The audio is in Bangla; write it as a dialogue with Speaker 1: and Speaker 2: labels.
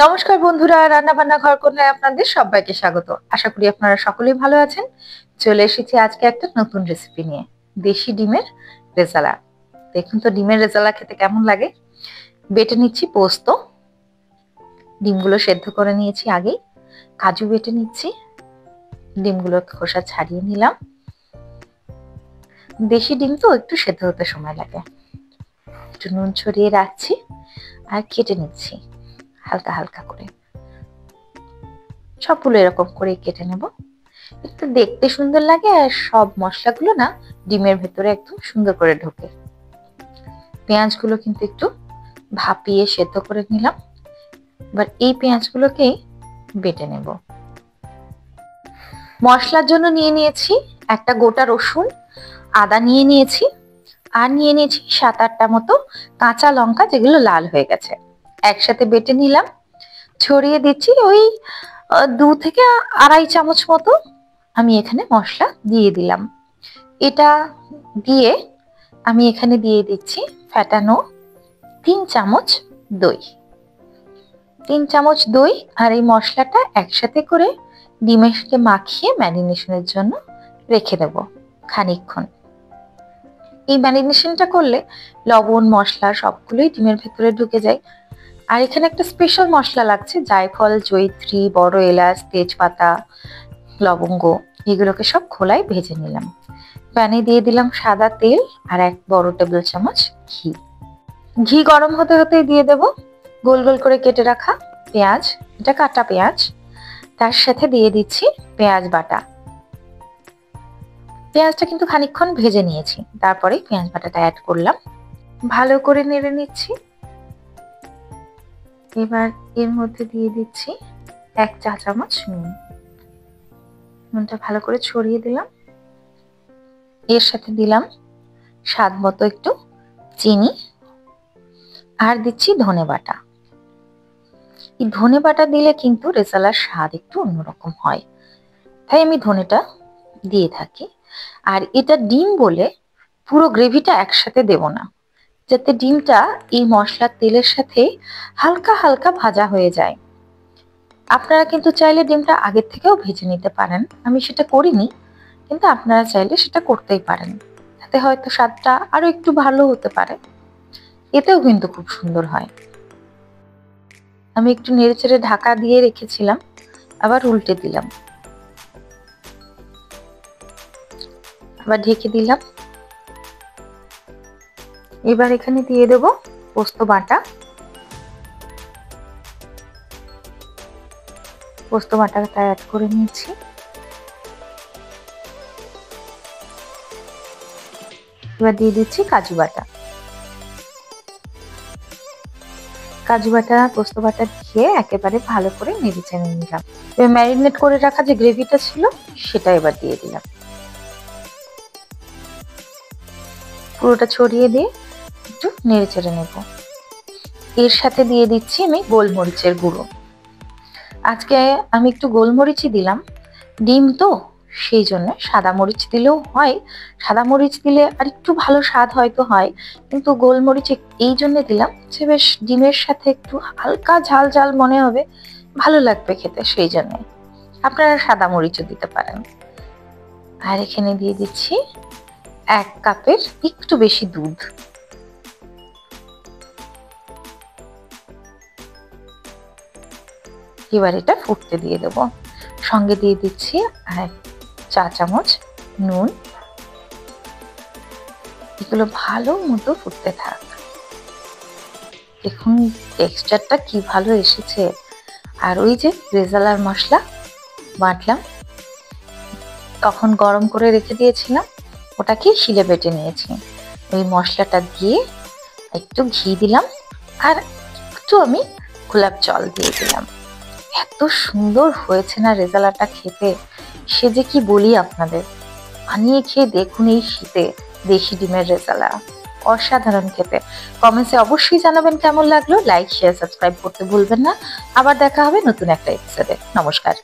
Speaker 1: নমস্কার বন্ধুরা, রান্না বান্না ঘর কন্যায় আপনাদের সবাইকে স্বাগত। আশা করি আপনারা সকলেই ভালো আছেন। চলে এসেছি আজকে একটা নতুন রেসিপি নিয়ে, দেশি ডিমের রেজালা। দেখুন তো ডিমের রেজালা খেতে কেমন লাগে। বেটে নিচ্ছি পোস্ত, ডিমগুলো সেদ্ধ করে নিয়েছি আগেই। কাজু বেটে নিচ্ছি, ডিমগুলোর খোসা ছাড়িয়ে নিলাম। দেশি ডিম তো একটু সেদ্ধ হতে সময় লাগে। একটু নুন ছড়িয়ে রাখছি আর কেটে নিচ্ছি হালকা হালকা করে। সবগুলো এরকম করে কেটে নেব, একটু দেখতে সুন্দর লাগে আর সব মশলাগুলো না ডিমের ভেতরে একদম সুন্দর করে ঢোকে। পেঁয়াজগুলো কিন্তু একটু ভাপিয়ে সেদ্ধ করে নিলাম। এবার এই পেঁয়াজগুলোকেই বেটে নেব। মশলার জন্য নিয়ে নিয়েছি একটা গোটা রসুন, আদা নিয়ে নিয়েছি, আর নিয়ে নিয়েছি 7-8টা মতো কাঁচা লঙ্কা, যেগুলো লাল হয়ে গেছে। একসাথে বেটে নিলাম। ছড়িয়ে দিচ্ছি ওই 2 থেকে আড়াই চামচ মতো আমি এখানে মশলা দিয়ে দিলাম। এটা দিয়ে আমি এখানে দিয়ে দিচ্ছি ফেটানো 3 চামচ দই। 3 চামচ দই আর এই মশলাটা একসাথে করে ডিমের সাথে মাখিয়ে ম্যারিনেশনের জন্য রেখে দেব খানিকক্ষণ। এই ম্যারিনেশনটা করলে লবণ মশলা সবগুলোই ডিমের ভেতরে ঢুকে যায়। আর এখানে একটা স্পেশাল মশলা লাগছে, জায়ফল, জয়িত্রী, বড় এলাচ, তেজপাতা, লবঙ্গ, এগুলোকে সব খোলায় ভেজে নিলাম। প্যানে দিয়ে দিলাম সাদা তেল আর 1 বড় টেবিল চামচ ঘি। ঘি গরম হতে হতেই দিয়ে দেব গোল গোল করে কেটে রাখা পেঁয়াজ, এটা কাটা পেঁয়াজ। তার সাথে দিয়ে দিচ্ছি পেঁয়াজ বাটা। পেঁয়াজটা কিন্তু খানিকক্ষণ ভেজে নিয়েছি, তারপরে পেঁয়াজ বাটাটা অ্যাড করলাম। ভালো করে নেড়ে নিচ্ছি। এবার এর মধ্যে দিয়ে দিচ্ছি 1 চা চামচ নুন। নুনটা ভালো করে ছড়িয়ে দিলাম। এর সাথে দিলাম স্বাদ মতো একটু চিনি আর দিচ্ছি ধনে বাটা। এই ধনে বাটা দিলে কিন্তু রেজালার স্বাদ একটু অন্যরকম হয়, তাই আমি ধনেটা দিয়ে থাকি। আর এটা ডিম বলে পুরো গ্রেভিটা একসাথে দেব না, যাতে ডিমটা এই মশলার তেলের সাথে হালকা হালকা ভাজা হয়ে যায়। আপনারা কিন্তু চাইলে ডিমটা আগের থেকেও ভেজে নিতে পারেন, আমি সেটা করিনি, কিন্তু আপনারা চাইলে সেটা করতেই পারেন। তাতে হয়তো স্বাদটা আরো একটু ভালো হতে পারে, এতেও কিন্তু খুব সুন্দর হয়। আমি একটু নেড়েচেড়ে ঢাকা দিয়ে রেখেছিলাম, আবার উল্টে দিলাম, আবার ঢেকে দিলাম। এবার এখানে দিয়ে দেব পোস্ত বাটা। পোস্ত বাটাটা অ্যাড করে নিয়েছি। এবার দিয়ে দিচ্ছি কাজু বাটা। কাজু বাটা পোস্ত বাটা দিয়ে একেবারে ভালো করে নেড়ে চেড়ে নিলাম। এবার ম্যারিনেট করে রাখা যে গ্রেভিটা ছিল সেটা এবার দিয়ে দিলাম। পুরোটা ছড়িয়ে দিয়ে একটু নেড়ে চেড়ে নেব। এর সাথে দিয়ে দিচ্ছি আমি গোলমরিচের গুঁড়ো। আজকে আমি একটু গোলমরিচই দিলাম, ডিম তো সেই জন্য সাদা মরিচ দিলেও হয়। সাদা মরিচ দিলে আর একটু ভালো স্বাদ হয়তো হয়, কিন্তু গোলমরিচ এই জন্য দিলাম যে বেশ ডিমের সাথে একটু হালকা ঝাল ঝাল মনে হবে, ভালো লাগবে খেতে, সেই জন্য। আপনারা সাদা মরিচও দিতে পারেন। আর এখানে দিয়ে দিচ্ছি 1 কাপের একটু বেশি দুধ। এবার এটা ফুটতে দিয়ে দেব। সঙ্গে দিয়ে দিচ্ছি 1 চা চামচ নুন। এগুলো ভালো মতো ফুটতে থাক। দেখুন টেক্সচারটা কি ভালো এসেছে। আর ওই যে রেজালার মশলা বাটলাম, তখন গরম করে রেখে দিয়েছিলাম, ওটাকে শিলে বেটে নিয়েছি। ওই মশলাটা দিয়ে একটু ঘি দিলাম আর একটু আমি গোলাপ জল দিয়ে দিলাম। এত সুন্দর হয়েছে না রেজালাটা খেতে, সে যে কি বলি আপনাদের। বানিয়ে খেয়ে দেখুন এই শীতে দেশি ডিমের রেজালা, অসাধারণ খেতে। কমেন্টসে অবশ্যই জানাবেন কেমন লাগলো। লাইক শেয়ার সাবস্ক্রাইব করতে ভুলবেন না। আবার দেখা হবে নতুন একটা এপিসোডে। নমস্কার।